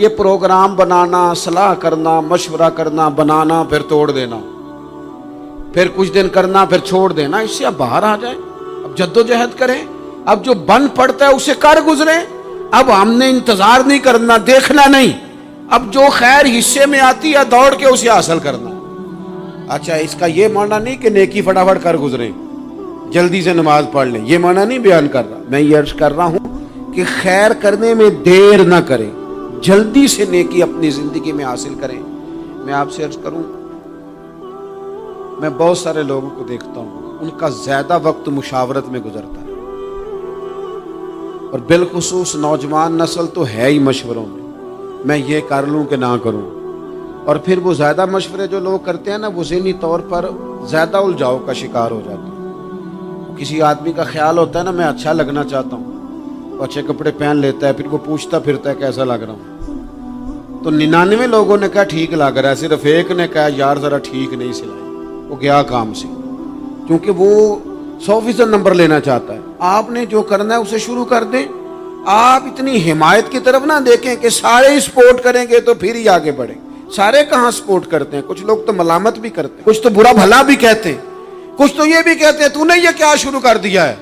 یہ پروگرام بنانا، صلاح کرنا، مشورہ کرنا، بنانا پھر توڑ دینا، پھر کچھ دن کرنا پھر چھوڑ دینا، اس سے اب باہر آ جائیں، اب جد و جہد کریں، اب جو بن پڑتا ہے اسے کر گزریں، اب ہم نے انتظار نہیں کرنا، دیکھنا نہیں، اب جو خیر حصے میں آتی ہے دوڑ کے اسے حاصل کرنا۔ اچھا اس کا یہ معنی نہیں کہ نیکی فٹافٹ کر گزریں، جلدی سے نماز پڑھ لیں، یہ معنی نہیں بیان کر رہا، میں یہ عرض کر رہا ہوں کہ خیر کرنے میں دیر نہ کریں، جلدی سے نیکی اپنی زندگی میں حاصل کریں۔ میں آپ سے عرض کروں، میں بہت سارے لوگوں کو دیکھتا ہوں، ان کا زیادہ وقت مشاورت میں گزرتا ہے، اور بالخصوص نوجوان نسل تو ہے ہی مشوروں میں یہ کر لوں کہ نہ کروں، اور پھر وہ زیادہ مشورے جو لوگ کرتے ہیں نا، وہ ذہنی طور پر زیادہ الجھاؤ کا شکار ہو جاتے ہیں۔ کسی آدمی کا خیال ہوتا ہے نا میں اچھا لگنا چاہتا ہوں، وہ اچھے کپڑے پہن لیتا ہے، پھر وہ پوچھتا پھرتا ہے کیسا لگ رہا ہوں، تو 99 لوگوں نے کہا ٹھیک لگ رہا ہے، صرف ایک نے کہا یار ذرا ٹھیک نہیں سلائی، وہ گیا کام سے، کیونکہ وہ 100% نمبر لینا چاہتا ہے۔ آپ نے جو کرنا ہے اسے شروع کر دیں، آپ اتنی حمایت کی طرف نہ دیکھیں کہ سارے سپورٹ کریں گے تو پھر ہی آگے بڑھیں۔ سارے کہاں سپورٹ کرتے ہیں، کچھ لوگ تو ملامت بھی کرتے ہیں، کچھ تو برا بھلا بھی کہتے ہیں، کچھ تو یہ بھی کہتے ہیں تو نے یہ کیا شروع کر دیا ہے،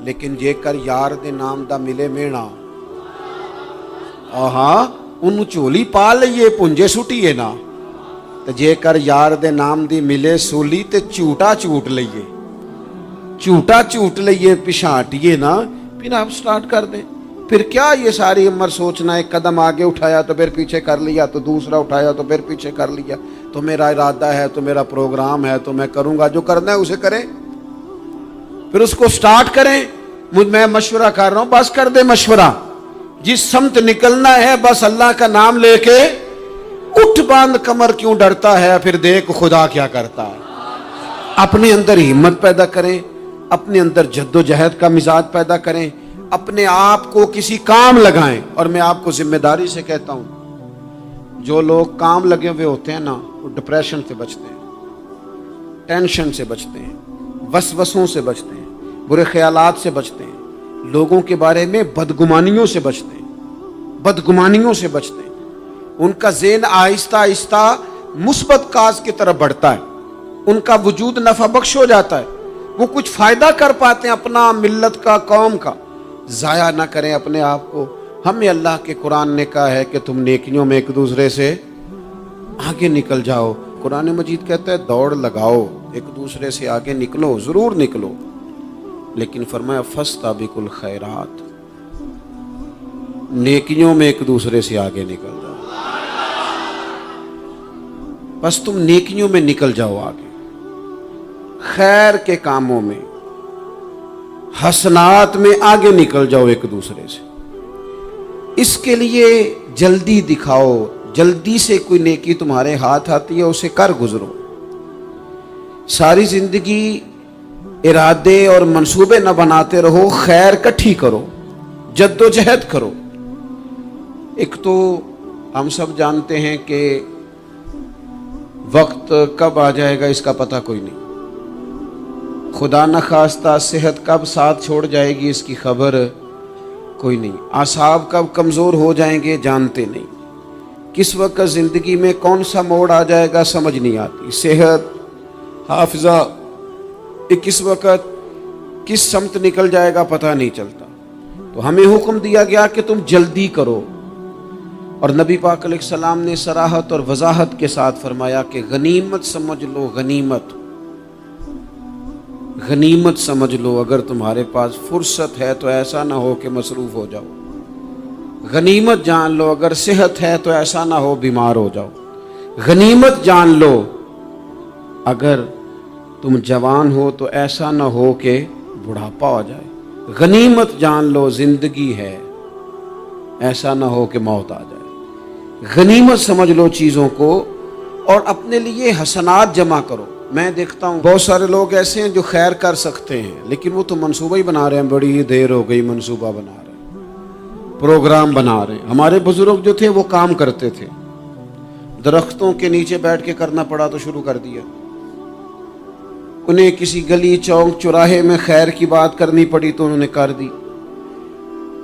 لیکن یہ کر یار دے نام دا ملے مینا، آہاں ان چولی پا لئیے پنجے سٹیے نا، تو جے کر یار دے نام دی ملے سولی تے چوٹا چوٹ لئیے، چوٹا چوٹ لئیے پشانٹیے نا، پھر آپ سٹارٹ کر دیں۔ پھر کیا یہ ساری عمر سوچنا، ایک قدم آگے اٹھایا تو پھر پیچھے کر لیا، تو دوسرا اٹھایا تو پھر پیچھے کر لیا، تو میرا ارادہ ہے، تو میرا پروگرام ہے، تو میں کروں گا، جو کرنا ہے اسے کریں، پھر اس کو سٹارٹ کریں۔ میں مشورہ کر رہا ہوں، بس کر دے مشورہ، جس سمت نکلنا ہے بس اللہ کا نام لے کے اٹھ باندھ کمر، کیوں ڈرتا ہے، پھر دیکھ خدا کیا کرتا ہے۔ اپنے اندر ہمت پیدا کریں، اپنے اندر جد و جہد کا مزاج پیدا کریں، اپنے آپ کو کسی کام لگائیں۔ اور میں آپ کو ذمہ داری سے کہتا ہوں، جو لوگ کام لگے ہوئے ہوتے ہیں نا، وہ ڈپریشن سے بچتے ہیں، ٹینشن سے بچتے ہیں، وسوسوں سے بچتے ہیں، برے خیالات سے بچتے ہیں، لوگوں کے بارے میں بدگمانیوں سے بچتے ہیں، بدگمانیوں سے بچتے ہیں۔ ان کا ذہن آہستہ آہستہ مثبت کاز کی طرف بڑھتا ہے، ان کا وجود نفع بخش ہو جاتا ہے، وہ کچھ فائدہ کر پاتے ہیں اپنا، ملت کا، قوم کا۔ ضائع نہ کریں اپنے آپ کو۔ ہمیں اللہ کے قرآن نے کہا ہے کہ تم نیکیوں میں ایک دوسرے سے آگے نکل جاؤ۔ قرآن مجید کہتا ہے دوڑ لگاؤ، ایک دوسرے سے آگے نکلو، ضرور نکلو، لیکن فرمایا فاستبقوا الخیرات، نیکیوں میں ایک دوسرے سے آگے نکل جاؤ۔ بس تم نیکیوں میں نکل جاؤ آگے، خیر کے کاموں میں، حسنات میں آگے نکل جاؤ ایک دوسرے سے۔ اس کے لیے جلدی دکھاؤ، جلدی سے کوئی نیکی تمہارے ہاتھ آتی ہے اسے کر گزرو۔ ساری زندگی ارادے اور منصوبے نہ بناتے رہو، خیر کٹھی کرو، جد و جہد کرو۔ ایک تو ہم سب جانتے ہیں کہ وقت کب آ جائے گا اس کا پتہ کوئی نہیں، خدا نخواستہ صحت کب ساتھ چھوڑ جائے گی اس کی خبر کوئی نہیں، اعصاب کب کمزور ہو جائیں گے جانتے نہیں، کس وقت زندگی میں کون سا موڑ آ جائے گا سمجھ نہیں آتی، صحت، حافظہ، کس وقت کس سمت نکل جائے گا پتہ نہیں چلتا۔ تو ہمیں حکم دیا گیا کہ تم جلدی کرو، اور نبی پاک علیہ السلام نے صراحت اور وضاحت کے ساتھ فرمایا کہ غنیمت سمجھ لو، غنیمت غنیمت سمجھ لو، اگر تمہارے پاس فرصت ہے تو ایسا نہ ہو کہ مصروف ہو جاؤ، غنیمت جان لو اگر صحت ہے تو ایسا نہ ہو بیمار ہو جاؤ، غنیمت جان لو اگر تم جوان ہو تو ایسا نہ ہو کہ بڑھاپا ہو جائے، غنیمت جان لو زندگی ہے، ایسا نہ ہو کہ موت آ جائے۔ غنیمت سمجھ لو چیزوں کو، اور اپنے لیے حسنات جمع کرو۔ میں دیکھتا ہوں بہت سارے لوگ ایسے ہیں جو خیر کر سکتے ہیں، لیکن وہ تو منصوبہ ہی بنا رہے ہیں، بڑی دیر ہو گئی منصوبہ بنا رہے ہیں، پروگرام بنا رہے ہیں۔ ہمارے بزرگ جو تھے وہ کام کرتے تھے، درختوں کے نیچے بیٹھ کے کرنا پڑا تو شروع کر دیا، انہیں کسی گلی چوک چوراہے میں خیر کی بات کرنی پڑی تو انہوں نے کر دی،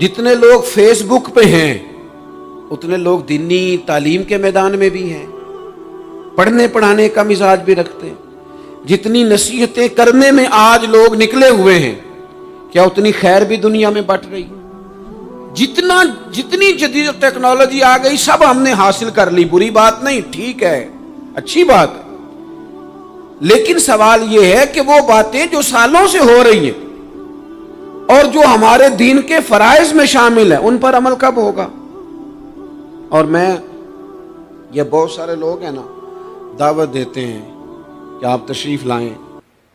جتنے لوگ فیس بک پہ ہیں اتنے لوگ دینی تعلیم کے میدان میں بھی ہیں، پڑھنے پڑھانے کا مزاج بھی رکھتے ہیں۔ جتنی نصیحتیں کرنے میں آج لوگ نکلے ہوئے ہیں، کیا اتنی خیر بھی دنیا میں بٹ رہی؟ جتنی جدید ٹیکنالوجی آ گئی سب ہم نے حاصل کر لی، بری بات نہیں، ٹھیک ہے، اچھی بات ہے، لیکن سوال یہ ہے کہ وہ باتیں جو سالوں سے ہو رہی ہیں اور جو ہمارے دین کے فرائض میں شامل ہیں ان پر عمل کب ہوگا؟ اور میں یہ بہت سارے لوگ ہیں نا دعوت دیتے ہیں کہ آپ تشریف لائیں،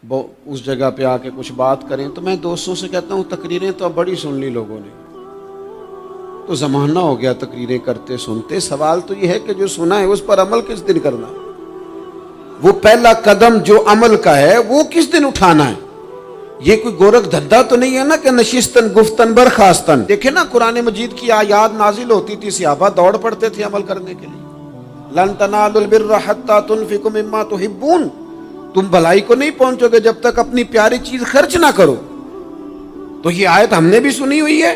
اس جگہ پہ آ کے کچھ بات کریں، تو میں دوستوں سے کہتا ہوں تقریریں تو اب بڑی سن لی لوگوں نے، تو زمانہ ہو گیا تقریریں کرتے سنتے، سوال تو یہ ہے کہ جو سنا ہے اس پر عمل کس دن کرنا ہے؟ وہ پہلا قدم جو عمل کا ہے وہ کس دن اٹھانا ہے؟ یہ کوئی گورکھ دھندا تو نہیں ہے نا کہ نشستن گفتن برخاستن۔ دیکھیں نا قرآن مجید کی آیات نازل ہوتی تھی، صحابہ دوڑ پڑتے تھے عمل کرنے کے لیے۔ لن تنالوا البر حتى تنفقوا مما تحبون، تم بھلائی کو نہیں پہنچو گے جب تک اپنی پیاری چیز خرچ نہ کرو۔ تو یہ آیت ہم نے بھی سنی ہوئی ہے،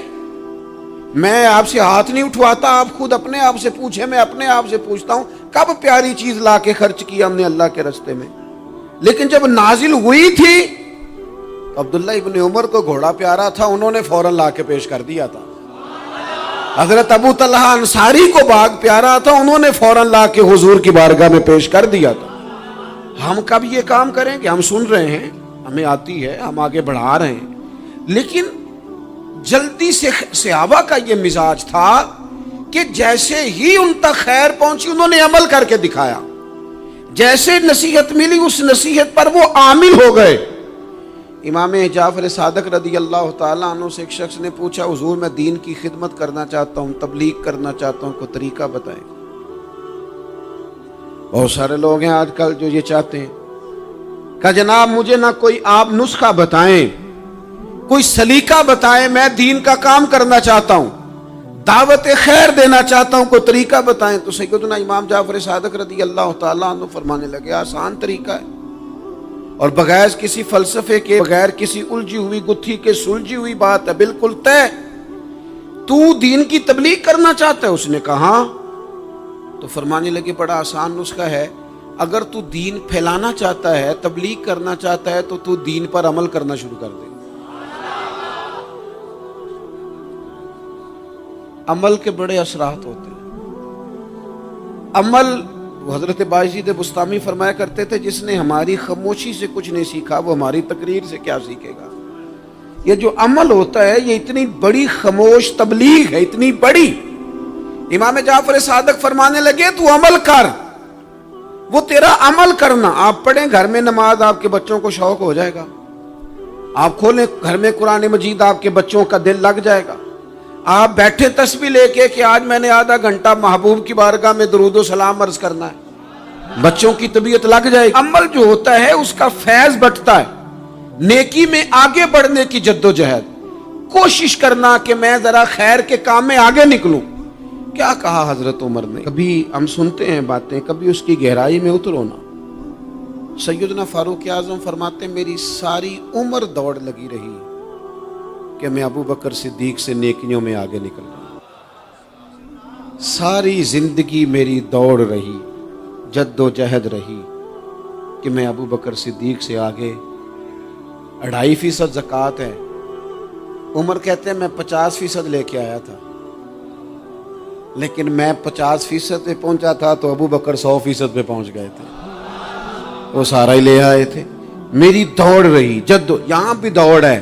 میں آپ سے ہاتھ نہیں اٹھواتا، آپ خود اپنے آپ سے پوچھیں، میں اپنے آپ سے پوچھتا ہوں کب پیاری چیز لا کے خرچ کی ہم نے اللہ کے راستے میں؟ لیکن جب نازل ہوئی تھی عبداللہ ابن عمر کو گھوڑا پیارا تھا، انہوں نے فوراً لا کے پیش کر دیا تھا۔ حضرت ابو طلحہ انصاری کو باغ پیارا تھا، انہوں نے فوراً لا کے حضور کی بارگاہ میں پیش کر دیا تھا۔ ہم کب یہ کام کریں کہ ہم سن رہے ہیں، ہمیں آتی ہے، ہم آگے بڑھا رہے ہیں، لیکن جلدی سے صحابہ کا یہ مزاج تھا کہ جیسے ہی ان تک خیر پہنچی انہوں نے عمل کر کے دکھایا، جیسے نصیحت ملی اس نصیحت پر وہ عامل ہو گئے۔ امام جعفر صادق رضی اللہ تعالیٰ عنہ سے ایک شخص نے پوچھا حضور میں دین کی خدمت کرنا چاہتا ہوں، تبلیغ کرنا چاہتا ہوں، کوئی طریقہ بتائیں۔ بہت سارے لوگ ہیں آج کل جو یہ چاہتے ہیں کہ جناب مجھے نہ کوئی آپ نسخہ بتائیں، کوئی سلیقہ بتائیں، میں دین کا کام کرنا چاہتا ہوں، دعوت خیر دینا چاہتا ہوں، کوئی طریقہ بتائیں۔ تو سیدنا امام جعفر صادق رضی اللہ تعالیٰ عنہ فرمانے لگے آسان طریقہ ہے، اور بغیر کسی فلسفے کے، بغیر کسی الجھی ہوئی گتھی کے سلجھی ہوئی بات ہے، بالکل طے۔ تو دین کی تبلیغ کرنا چاہتا ہے؟ اس نے کہا ہاں۔ تو فرمانے لگے بڑا آسان نسخہ ہے، اگر تو دین پھیلانا چاہتا ہے، تبلیغ کرنا چاہتا ہے، تو دین پر عمل کرنا شروع کر دے۔ عمل کے بڑے اثرات ہوتے ہیں۔ عمل، حضرت باجید بستامی فرمایا کرتے تھے جس نے ہماری خاموشی سے کچھ نہیں سیکھا وہ ہماری تقریر سے کیا سیکھے گا۔ یہ جو عمل ہوتا ہے یہ اتنی بڑی خاموش تبلیغ ہے، اتنی بڑی۔ امام جعفر صادق فرمانے لگے تو عمل کر، وہ تیرا عمل کرنا۔ آپ پڑھیں گھر میں نماز، آپ کے بچوں کو شوق ہو جائے گا، آپ کھولیں گھر میں قرآن مجید، آپ کے بچوں کا دل لگ جائے گا۔ آپ بیٹھے تسبیح لے کے کہ آج میں نے آدھا گھنٹہ محبوب کی بارگاہ میں درود و سلام عرض کرنا ہے، بچوں کی طبیعت لگ جائے گی۔ عمل جو ہوتا ہے اس کا فیض بٹتا ہے، نیکی میں آگے بڑھنے کی جد و جہد، کوشش کرنا کہ میں ذرا خیر کے کام میں آگے نکلوں۔ کیا کہا حضرت عمر نے؟ کبھی ہم سنتے ہیں باتیں، کبھی اس کی گہرائی میں اترو نا۔ سیدنا فاروق اعظم فرماتے میری ساری عمر دوڑ لگی رہی کہ میں ابو بکر صدیق سے نیکیوں میں آگے نکل رہا، ساری زندگی میری دوڑ رہی، جد و جہد رہی کہ میں ابو بکر صدیق سے آگے۔ 2.5% زکوٰۃ ہے، عمر کہتے ہیں میں 50% لے کے آیا تھا، لیکن میں 50% پہ پہنچا تھا تو ابو بکر 100% پہ پہنچ گئے تھے، وہ سارا ہی لے آئے تھے۔ میری دوڑ رہی، جد، یہاں بھی دوڑ ہے،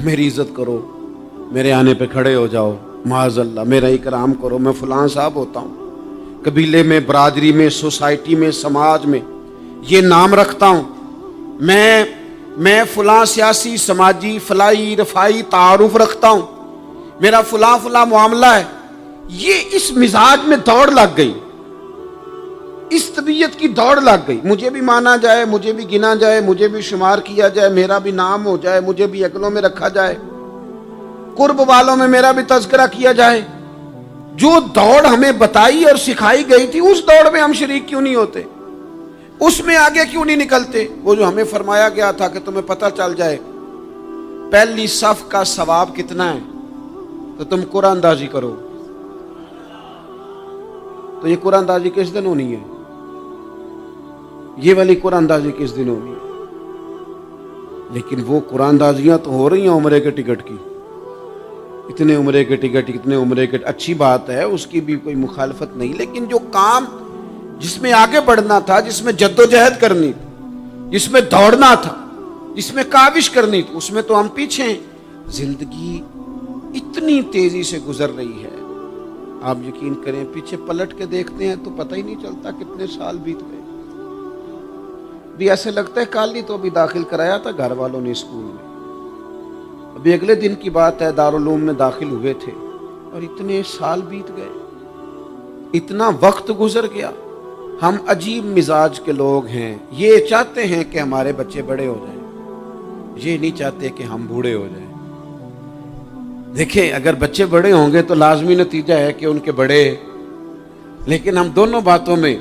میری عزت کرو، میرے آنے پہ کھڑے ہو جاؤ، معاذ اللہ میرا اکرام کرو، میں فلاں صاحب ہوتا ہوں، قبیلے میں، برادری میں، سوسائٹی میں، سماج میں یہ نام رکھتا ہوں، میں فلاں سیاسی، سماجی، فلاحی، رفائی تعارف رکھتا ہوں، میرا فلاں معاملہ ہے۔ یہ اس مزاج میں دوڑ لگ گئی، اس طبیعت کی دوڑ لگ گئی، مجھے بھی مانا جائے، مجھے بھی گنا جائے، مجھے بھی شمار کیا جائے، میرا بھی نام ہو جائے، مجھے بھی اگلوں میں رکھا جائے، قرب والوں میں میرا بھی تذکرہ کیا جائے۔ جو دوڑ ہمیں بتائی اور سکھائی گئی تھی اس دوڑ میں ہم شریک کیوں نہیں ہوتے؟ اس میں آگے کیوں نہیں نکلتے؟ وہ جو ہمیں فرمایا گیا تھا کہ تمہیں پتہ چل جائے پہلی صف کا ثواب کتنا ہے، تو تم قرآن اندازی کرو. تو یہ قرآن اندازی کس دن ہونی ہے؟ یہ والی قرآن اندازی کس دن ہونی ہے؟ لیکن وہ قرآن اندازیاں تو ہو رہی ہیں عمرے کے ٹکٹ کی. اتنے عمرے کے ٹکٹ، اتنے عمرے کے، اچھی بات ہے، اس کی بھی کوئی مخالفت نہیں، لیکن جو کام جس میں آگے بڑھنا تھا، جس میں جد و جہد کرنی تھی، جس میں دوڑنا تھا، جس میں کاوش کرنی تھی، اس میں تو ہم پیچھے ہیں. زندگی اتنی تیزی سے گزر رہی ہے، آپ یقین کریں پیچھے پلٹ کے دیکھتے ہیں تو پتہ ہی نہیں چلتا کتنے سال بیت گئے. بھی ایسے لگتا ہے کل ہی تو ابھی داخل کرایا تھا گھر والوں نے اسکول میں، ابھی اگلے دن کی بات ہے دارالعلوم میں داخل ہوئے تھے اور اتنے سال بیت گئے، اتنا وقت گزر گیا. ہم عجیب مزاج کے لوگ ہیں، یہ چاہتے ہیں کہ ہمارے بچے بڑے ہو جائیں، یہ نہیں چاہتے کہ ہم بوڑھے ہو جائیں. دیکھیں اگر بچے بڑے ہوں گے تو لازمی نتیجہ ہے کہ ان کے بڑے، لیکن ہم دونوں باتوں میں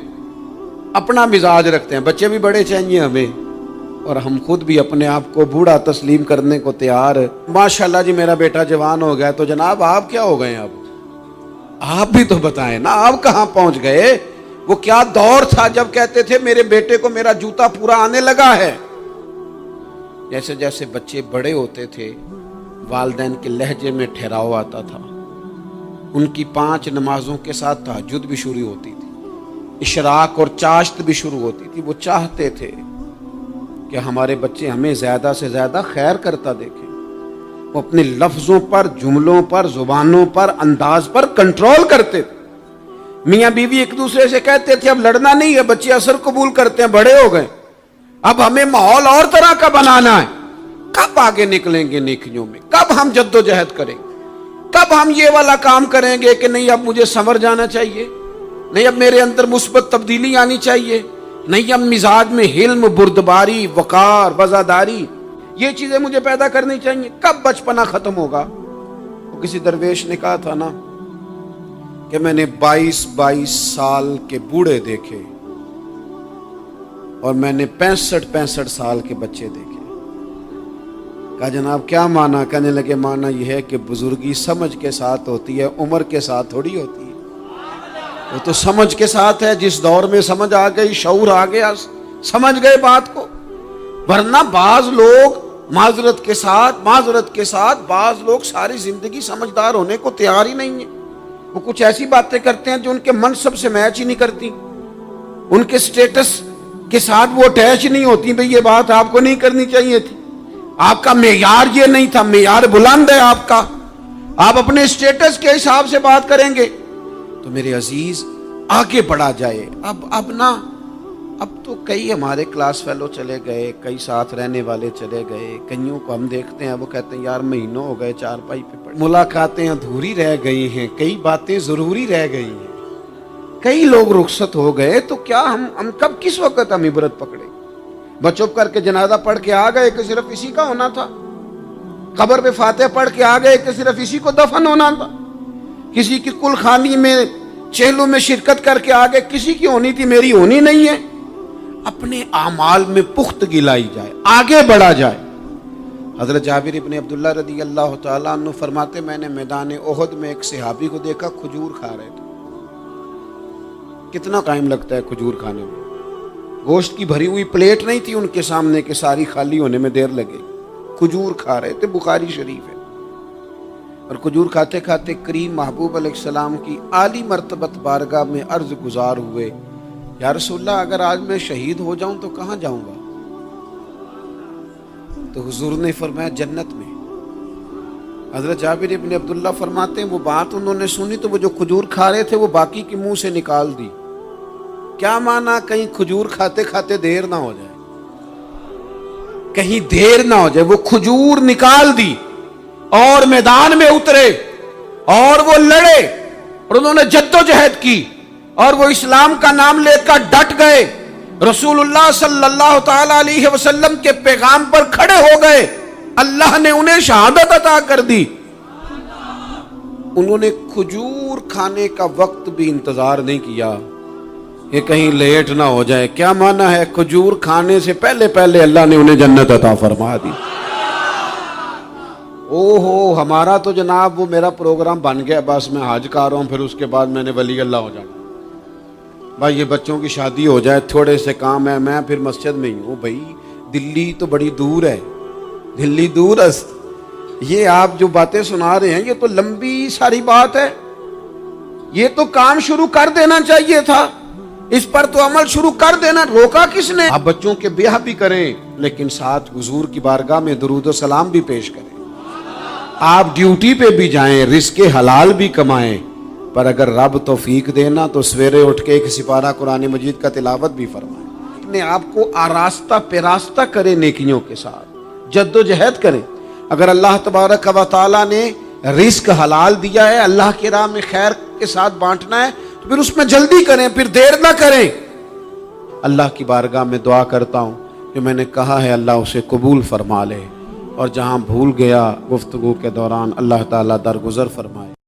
اپنا مزاج رکھتے ہیں. بچے بھی بڑے چاہیے ہمیں اور ہم خود بھی اپنے آپ کو بوڑھا تسلیم کرنے کو تیار. ماشاءاللہ جی میرا بیٹا جوان ہو گیا، تو جناب آپ کیا ہو گئے؟ اب آپ بھی تو بتائیں نا، آپ کہاں پہنچ گئے؟ وہ کیا دور تھا جب کہتے تھے میرے بیٹے کو میرا جوتا پورا آنے لگا ہے. جیسے جیسے بچے بڑے ہوتے تھے والدین کے لہجے میں ٹھہراؤ آتا تھا. ان کی 5 نمازوں کے ساتھ تہجد بھی شروع ہوتی تھی، اشراق اور چاشت بھی شروع ہوتی تھی. وہ چاہتے تھے کہ ہمارے بچے ہمیں زیادہ سے زیادہ خیر کرتا دیکھیں. وہ اپنے لفظوں پر، جملوں پر، زبانوں پر، انداز پر کنٹرول کرتے تھے. میاں بیوی ایک دوسرے سے کہتے تھے اب لڑنا نہیں ہے، بچے اثر قبول کرتے ہیں، بڑے ہو گئے، اب ہمیں ماحول اور طرح کا بنانا ہے. کب آگے نکلیں گے نیکیوں میں؟ کب ہم جد و جہد کریں گے؟ کب ہم یہ والا کام کریں گے کہ نہیں اب مجھے سنور جانا چاہیے، نہیں اب میرے اندر مثبت تبدیلی آنی چاہیے، نہیں اب مزاج میں حلم، بردباری، وقار، وفاداری، یہ چیزیں مجھے پیدا کرنی چاہیے. کب بچپنا ختم ہوگا؟ وہ کسی درویش نے کہا تھا نا کہ میں نے 22 سال کے بوڑھے دیکھے اور میں نے 65 سال کے بچے دیکھے. کہا جناب کیا معنی؟ کہنے لگے معنی یہ ہے کہ بزرگی سمجھ کے ساتھ ہوتی ہے، عمر کے ساتھ تھوڑی ہوتی ہے. وہ تو سمجھ کے ساتھ ہے، جس دور میں سمجھ آ گئی، شعور آ گیا، سمجھ گئے بات کو. ورنہ بعض لوگ معذرت کے ساتھ بعض لوگ ساری زندگی سمجھدار ہونے کو تیار ہی نہیں ہیں. وہ کچھ ایسی باتیں کرتے ہیں جو ان کے منصب سے میچ ہی نہیں کرتی، ان کے سٹیٹس کے ساتھ وہ اٹیچ نہیں ہوتی. بھئی یہ بات آپ کو نہیں کرنی چاہیے تھی، آپ کا معیار یہ نہیں تھا، معیار بلند ہے آپ کا، آپ اپنے سٹیٹس کے حساب سے بات کریں گے. تو میرے عزیز آگے بڑھا جائے. اب تو کئی ہمارے کلاس فیلو چلے گئے، کئی ساتھ رہنے والے چلے گئے، کئیوں کو ہم دیکھتے ہیں وہ کہتے ہیں یار مہینوں ہو گئے چارپائی پہ پڑے، ملاقاتیں ادھوری رہ گئی ہیں، کئی باتیں ضروری رہ گئی ہیں، کئی لوگ رخصت ہو گئے. تو کیا ہم کب کس وقت ہم عبرت پکڑے؟ بس چپ کر کے جنازہ پڑھ کے آ گئے کہ صرف اسی کا ہونا تھا، قبر پہ فاتحہ پڑھ کے آ گئے کہ صرف اسی کو دفن ہونا تھا، کسی کی کل خانی میں چہلوں میں شرکت کر کے آ گئے، کسی کی ہونی تھی میری ہونی نہیں ہے. اپنے اعمال میں پختگی لائی جائے، آگے بڑھا جائے. حضرت جابر ابن عبداللہ رضی اللہ تعالیٰ عنہ فرماتے میں نے میدان احد میں ایک صحابی کو دیکھا کھجور کھا رہے تھے. کتنا ٹائم لگتا ہے کھجور کھانے میں؟ گوشت کی بھری ہوئی پلیٹ نہیں تھی ان کے سامنے کہ ساری خالی ہونے میں دیر لگے. کھجور کھا رہے تھے، بخاری شریف ہے. اور کھجور کھاتے کھاتے کریم محبوب علیہ السلام کی عالی مرتبت بارگاہ میں عرض گزار ہوئے یا رسول اللہ اگر آج میں شہید ہو جاؤں تو کہاں جاؤں گا؟ تو حضور نے فرمایا جنت میں. حضرت جابر ابن عبداللہ فرماتے ہیں وہ بات انہوں نے سنی تو وہ جو کھجور کھا رہے تھے وہ باقی کے منہ سے نکال دی. کیا معنی؟ کہیں کھجور کھاتے کھاتے دیر نہ ہو جائے، کہیں دیر نہ ہو جائے. وہ کھجور نکال دی اور میدان میں اترے اور وہ لڑے اور انہوں نے جد و جہد کی اور وہ اسلام کا نام لے کر ڈٹ گئے، رسول اللہ صلی اللہ تعالی علیہ وسلم کے پیغام پر کھڑے ہو گئے. اللہ نے انہیں شہادت عطا کر دی. انہوں نے کھجور کھانے کا وقت بھی انتظار نہیں کیا کہ کہیں لیٹ نہ ہو جائے. کیا معنی ہے؟ کھجور کھانے سے پہلے اللہ نے انہیں جنت عطا فرما دی. اوہو ہمارا تو جناب وہ میرا پروگرام بن گیا، بس میں حج کر رہا ہوں، پھر اس کے بعد میں نے ولی اللہ ہو جانا، بھائی یہ بچوں کی شادی ہو جائے، تھوڑے سے کام ہے، میں پھر مسجد میں ہی ہوں۔ بھائی دلی تو بڑی دور ہے، دلی دور است، یہ آپ جو باتیں سنا رہے ہیں یہ تو لمبی ساری بات ہے، یہ تو کام شروع کر دینا چاہیے تھا، اس پر تو عمل شروع کر دینا، روکا کس نے؟ آپ بچوں کے بیاہ بھی کریں لیکن ساتھ حضور کی بارگاہ میں درود و سلام بھی پیش کریں، آپ ڈیوٹی پہ بھی جائیں، رزق حلال بھی کمائیں، پر اگر رب توفیق دینا تو سویرے اٹھ کے ایک سپارہ قرآن مجید کا تلاوت بھی فرمائیں، اپنے آپ کو آراستہ پیراستہ کریں، نیکیوں کے ساتھ جد و جہد کریں۔ اگر اللہ تبارک و تعالیٰ نے رزق حلال دیا ہے، اللہ کی راہ میں خیر کے ساتھ بانٹنا ہے، تو پھر اس میں جلدی کریں، پھر دیر نہ کریں۔ اللہ کی بارگاہ میں دعا کرتا ہوں جو میں نے کہا ہے اللہ اسے قبول فرما لے، اور جہاں بھول گیا گفتگو کے دوران اللہ تعالیٰ درگزر فرمائے۔